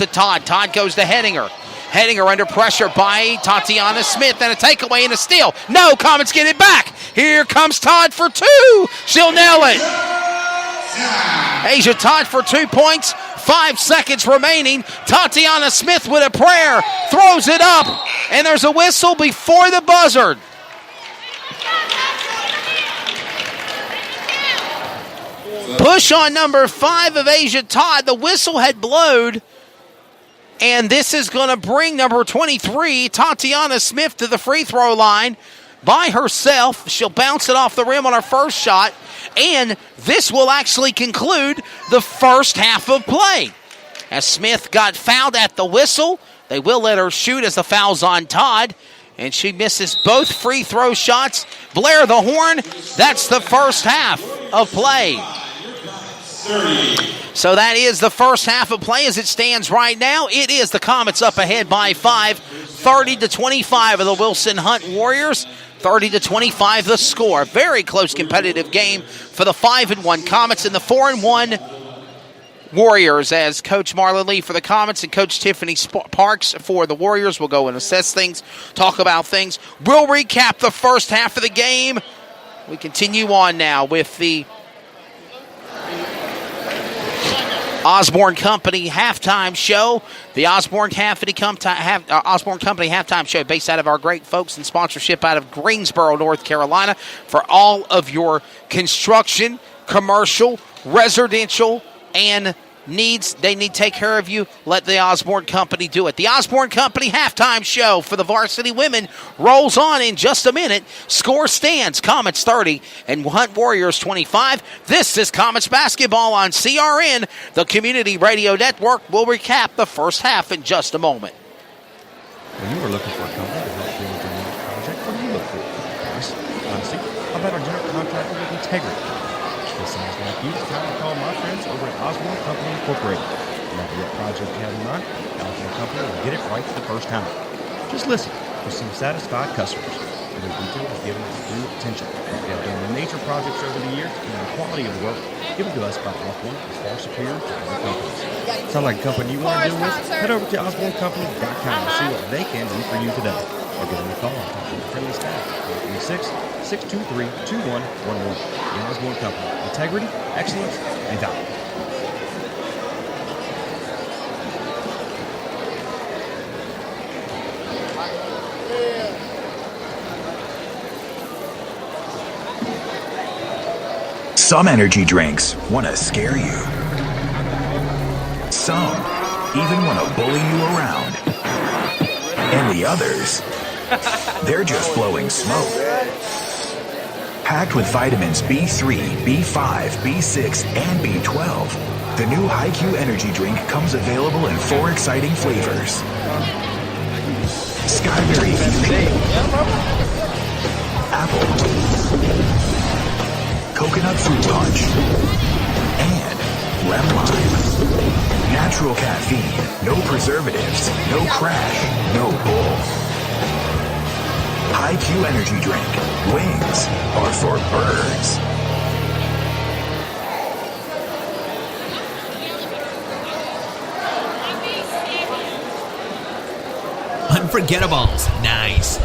to Todd. Todd goes to Hedinger. Hedinger under pressure by Tatiana Smith, and a takeaway and a steal. No, Comets get it back. Here comes Todd for 2. She'll nail it. Asia Todd for 2 points. 5 seconds remaining. Tatiana Smith with a prayer. Throws it up, and there's a whistle before the buzzer. Push on number 5 of Asia Todd. The whistle had blowed. And this is going to bring number 23, Tatiana Smith, to the free throw line by herself. She'll bounce it off the rim on her first shot. And this will actually conclude the first half of play. As Smith got fouled at the whistle, they will let her shoot as the foul's on Todd. And she misses both free throw shots. Blair the horn. That's the first half of play. 30. So that is the first half of play as it stands right now. It is the Comets up ahead by 5, 30-25 of the Wilson Hunt Warriors. 30-25 the score. Very close competitive game for the 5-1 Comets and the 4-1 Warriors, as Coach Marlon Lee for the Comets and Coach Tiffany Parks for the Warriors will go and assess things, talk about things. We'll recap the first half of the game. We continue on now with the Osborne Company halftime show. The Osborne Company halftime show based out of our great folks and sponsorship out of Greensboro, North Carolina, for all of your construction, commercial, residential, and needs. They need to take care of you. Let the Osborne Company do it. The Osborne Company halftime show for the varsity women rolls on in just a minute. Score stands Comets 30 and Hunt Warriors 25. This is Comets basketball on CRN, the Community Radio Network. We'll recap the first half in just a moment. When you are looking for a company to help you with your new project, what do you look for? Price, honesty, how about our general contractor with integrity? This sounds like you. It's time to call my friends over at Osborne Company Incorporated. No matter what project you have in mind, Osborne Company will get it right the first time. Just listen for some satisfied customers. Every detail is given due attention. We have done major projects over the years, and the quality of the work given to us by Osborne is far superior to other companies. Sound like a company you want to deal with? Head over to OsborneCompany.com to see what they can do for you today. Or give them a call and talk to the friendly staff at 336-623-2111. The Osborne Company. Integrity, excellence, and value. Some energy drinks want to scare you. Some even want to bully you around. And the others, they're just blowing smoke. Packed with vitamins B3, B5, B6, and B12, the new HiQ energy drink comes available in 4 exciting flavors. Skyberry Fusion, Apple, Coconut Fruit Punch, and Lemon Lime. Natural caffeine, no preservatives, no crash, no bull. HiQ energy drink. Wings are for birds. Unforgettables. Nice.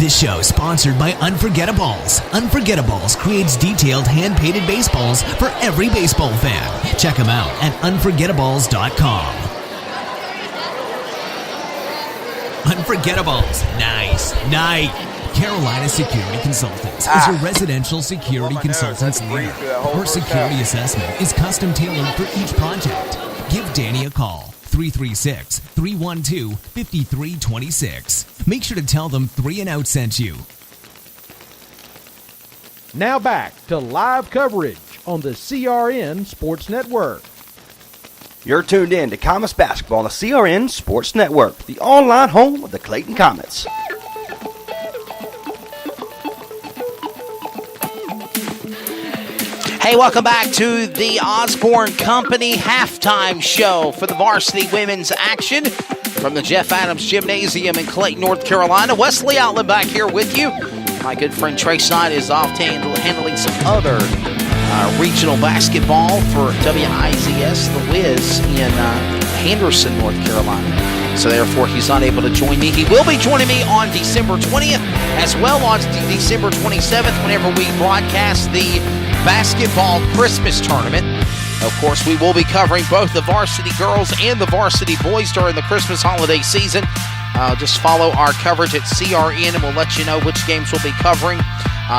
This show is sponsored by Unforgettables. Unforgettables creates detailed hand-painted baseballs for every baseball fan. Check them out at unforgettables.com. Unforgettables. Nice. Carolina Security Consultants is your residential security consultant's leader. Her security assessment is custom tailored for each project. Give Danny a call. 336-312-5326. Make sure to tell them 3 and Out sent you. Now back to live coverage on the CRN Sports Network. You're tuned in to Comets Basketball on the CRN Sports Network, the online home of the Clayton Comets. Hey, welcome back to the Osborne Company halftime show for the varsity women's action from the Jeff Adams Gymnasium in Clayton, North Carolina. Wesley Outland back here with you. My good friend Trey Snyder is off handling some other regional basketball for WIZS, The Wiz, in Henderson, North Carolina. So therefore, he's not able to join me. He will be joining me on December 20th, as well on December 27th, whenever we broadcast the basketball Christmas tournament. Of course, we will be covering both the varsity girls and the varsity boys during the Christmas holiday season. Just follow our coverage at CRN, and we'll let you know which games we'll be covering.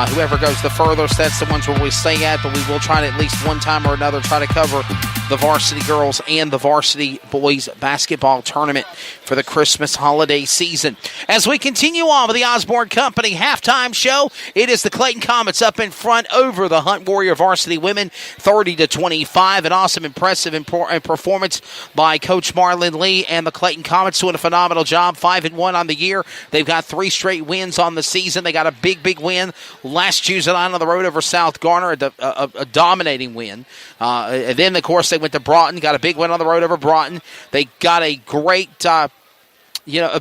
Whoever goes the furthest, that's the ones where we stay at, but we will try to at least one time or another try to cover the varsity girls and the varsity boys basketball tournament for the Christmas holiday season. As we continue on with the Osborne Company halftime show, it is the Clayton Comets up in front over the Hunt Warrior varsity women, 30-25. An awesome, impressive performance by Coach Marlon Lee and the Clayton Comets, doing a phenomenal job, 5-1 on the year. They've got 3 straight wins on the season. They got a big win last Tuesday night on the road over South Garner, a dominating win. And then, of course, they went to Broughton, got a big win on the road over Broughton. They got a great, a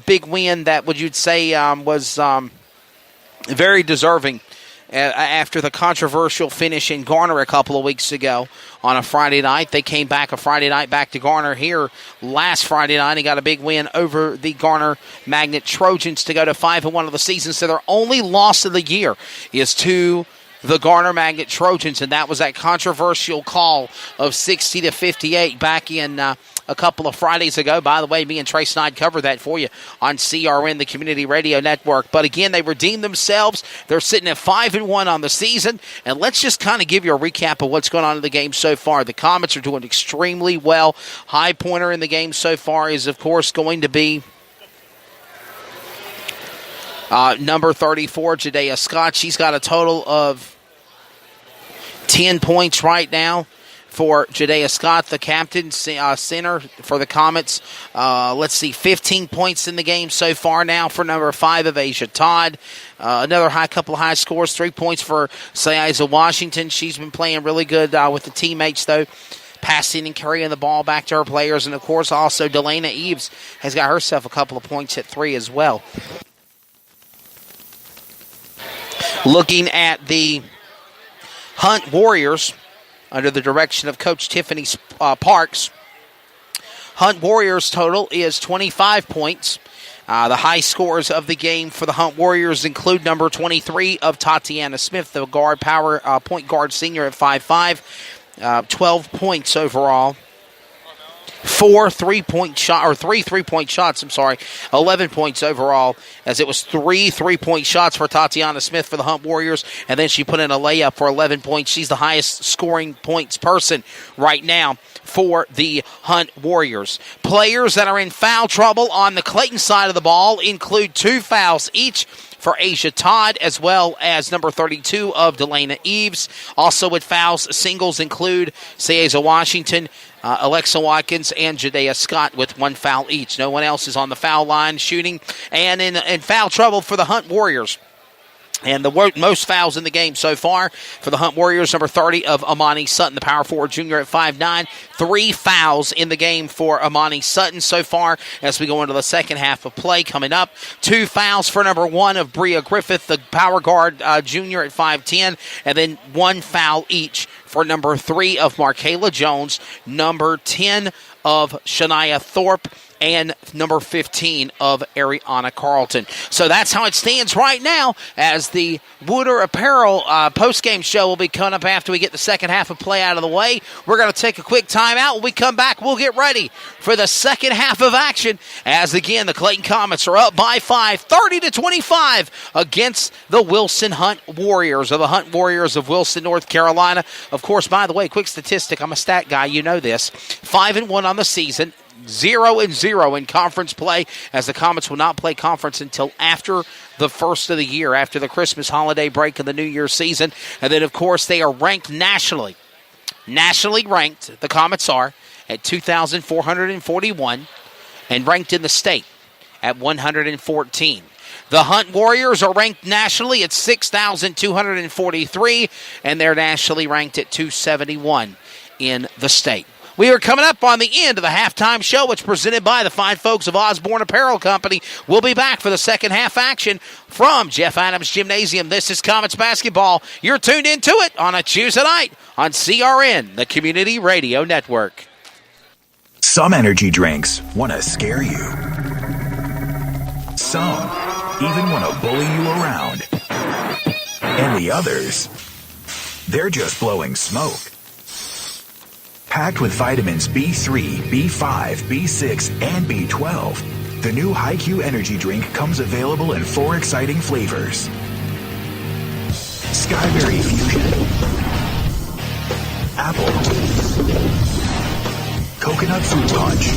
big win that you'd say was very deserving after the controversial finish in Garner a couple of weeks ago on a Friday night. They came back a Friday night back to Garner here last Friday night and got a big win over the Garner Magnet Trojans to go to 5-1 of the season. So their only loss of the year is to the Garner Magnet Trojans, and that was that controversial call of 60-58 back in a couple of Fridays ago. By the way, me and Trey Snyde covered that for you on CRN, the Community Radio Network. But again, they redeemed themselves. They're sitting at 5-1 on the season. And let's just kind of give you a recap of what's going on in the game so far. The Comets are doing extremely well. High pointer in the game so far is, of course, going to be number 34, Jadea Scott. She's got a total of 10 points right now for Jadea Scott, the captain, center for the Comets. 15 points in the game so far now for number 5 of Asia Todd. Another couple of high scores, 3 points for Sayaiza Washington. She's been playing really good with the teammates, though, passing and carrying the ball back to her players. And, of course, also Delana Eves has got herself a couple of points at 3 as well. Looking at the Hunt Warriors under the direction of Coach Tiffany Parks. Hunt Warriors total is 25 points. The high scores of the game for the Hunt Warriors include number 23 of Tatiana Smith, the point guard senior at 5'5", 12 points overall. 3 3-point shots, 11 points overall, as it was 3 3-point shots for Tatiana Smith for the Hunt Warriors, and then she put in a layup for 11 points. She's the highest scoring points person right now for the Hunt Warriors. Players that are in foul trouble on the Clayton side of the ball include 2 fouls each for Asia Todd, as well as number 32 of Delana Eves. Also with fouls, singles include Sayaiza Washington, Alexa Watkins, and Jadea Scott with 1 foul each. No one else is on the foul line shooting. And in foul trouble for the Hunt Warriors. And the most fouls in the game so far for the Hunt Warriors, number 30 of Amani Sutton, the power forward junior at 5'9". 3 fouls in the game for Amani Sutton so far as we go into the second half of play coming up. 2 fouls for number 1 of Bria Griffith, the power guard junior at 5'10", and then 1 foul each for number 3 of Markayla Jones, number 10 of Shania Thorpe, and number 15 of Ariana Carlton. So that's how it stands right now, as the Wooder Apparel post-game show will be coming up after we get the second half of play out of the way. We're going to take a quick timeout. When we come back, we'll get ready for the second half of action, as again, the Clayton Comets are up by 5, 30-25 against the Wilson Hunt Warriors, or the Hunt Warriors of Wilson, North Carolina. Of course, by the way, quick statistic, I'm a stat guy, you know this. 5-1 on the season. 0-0 in conference play, as the Comets will not play conference until after the first of the year, after the Christmas holiday break and the New Year's season. And then, of course, they are ranked nationally. Nationally ranked, the Comets are, at 2,441, and ranked in the state at 114. The Hunt Warriors are ranked nationally at 6,243, and they're nationally ranked at 271 in the state. We are coming up on the end of the halftime show, which is presented by the fine folks of Osborne Apparel Company. We'll be back for the second half action from Jeff Adams Gymnasium. This is Comets Basketball. You're tuned into it on a Tuesday night on CRN, the Community Radio Network. Some energy drinks want to scare you. Some even want to bully you around. And the others, they're just blowing smoke. Packed with vitamins B3, B5, B6, and B12, the new HiQ energy drink comes available in 4 exciting flavors. Skyberry Fusion, Apple, Coconut Fruit Punch,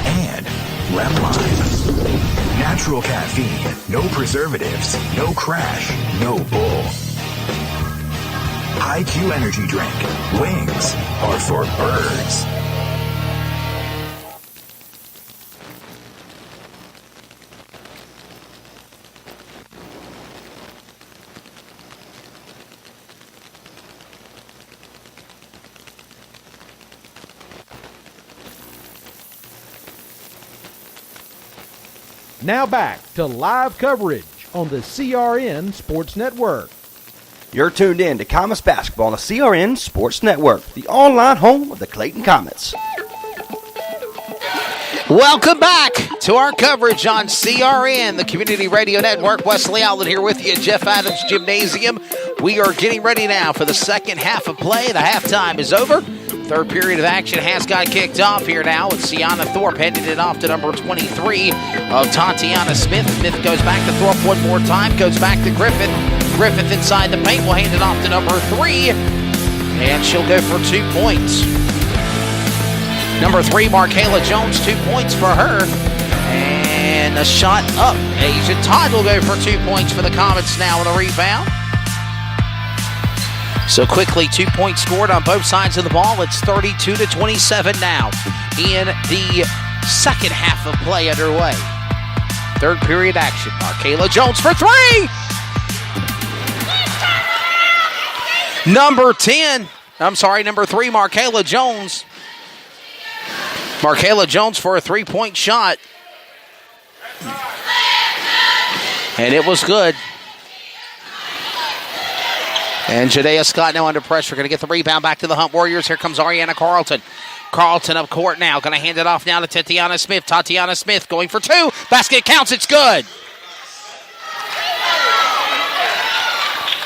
and Lemon Lime. Natural caffeine, no preservatives, no crash, no bull. HiQ energy drink. Wings are for birds. Now back to live coverage on the CRN Sports Network. You're tuned in to Comets Basketball on the CRN Sports Network, the online home of the Clayton Comets. Welcome back to our coverage on CRN, the Community Radio Network. Wesley Outlet here with you at Jeff Adams Gymnasium. We are getting ready now for the second half of play. The halftime is over. Third period of action has got kicked off here now with Sienna Thorpe handing it off to number 23 of Tatiana Smith. Smith goes back to Thorpe one more time, goes back to Griffith. Griffith inside the paint will hand it off to number 3, and she'll go for 2 points. Number 3, Markayla Jones, 2 points for her, and a shot up. Asia Todd will go for 2 points for the Comets now with a rebound. So quickly, 2 points scored on both sides of the ball. It's 32-27 now in the second half of play underway. Third period action. Markayla Jones for 3. Number 3, Markayla Jones. Markayla Jones for a 3-point shot. And it was good. And Jadea Scott now under pressure. Going to get the rebound back to the Hunt Warriors. Here comes Ariana Carlton. Carlton up court now. Going to hand it off now to Tatiana Smith. Tatiana Smith going for 2. Basket counts. It's good.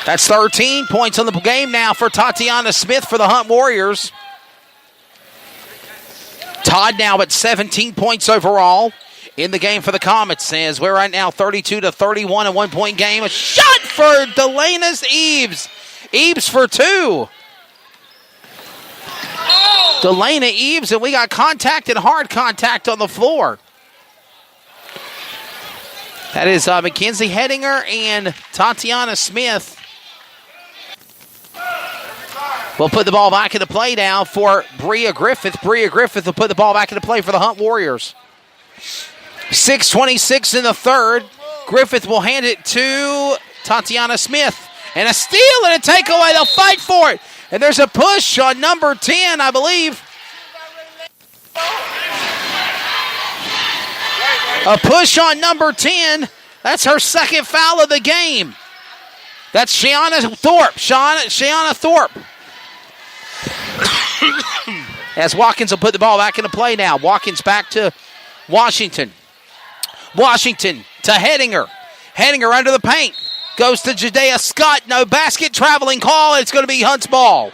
That's 13 points on the game now for Tatiana Smith for the Hunt Warriors. Todd now at 17 points overall in the game for the Comets. As we're right now 32-31, a 1-point game. A shot for Delana Eves. Eves for 2. Delana Eves, and we got contact and hard contact on the floor. That is Mackenzie Hedinger and Tatiana Smith. We'll put the ball back into play now for Bria Griffith. Bria Griffith will put the ball back into play for the Hunt Warriors. 6:26 in the third. Griffith will hand it to Tatiana Smith. And a steal and a takeaway. They'll fight for it. And there's a push on number 10, I believe. A push on number 10. That's her second foul of the game. That's Shiana Thorpe. Shiana Thorpe. As Watkins will put the ball back into play now. Watkins back to Washington. Washington to Hedinger. Hedinger under the paint. Goes to Jadea Scott. No basket. Traveling call. It's going to be Hunt's ball.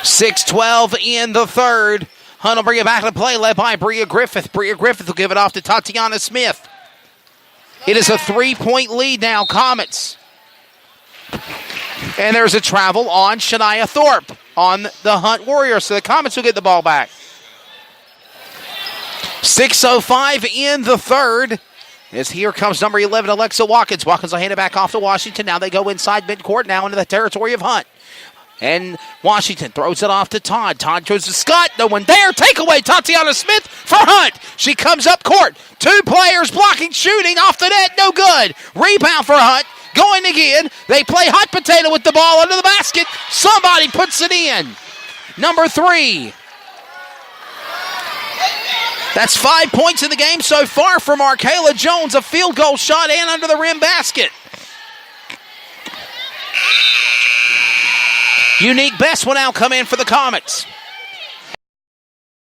6:12 in the third. Hunt will bring it back to play, led by Bria Griffith. Bria Griffith will give it off to Tatiana Smith. It is a 3-point lead now, Comets. And there's a travel on Shania Thorpe on the Hunt Warriors. So the Comets will get the ball back. 6:05 in the third. As here comes number 11, Alexa Watkins. Watkins will hand it back off to Washington. Now they go inside midcourt, now into the territory of Hunt. And Washington throws it off to Todd. Todd goes to Scott. No one there. Takeaway, Tatiana Smith for Hunt. She comes up court. 2 players blocking, shooting off the net. No good. Rebound for Hunt. Going again. They play hot potato with the ball under the basket. Somebody puts it in. Number 3. That's 5 points in the game so far for Markayla Jones. A field goal shot and under the rim basket. Unique Best will now come in for the Comets.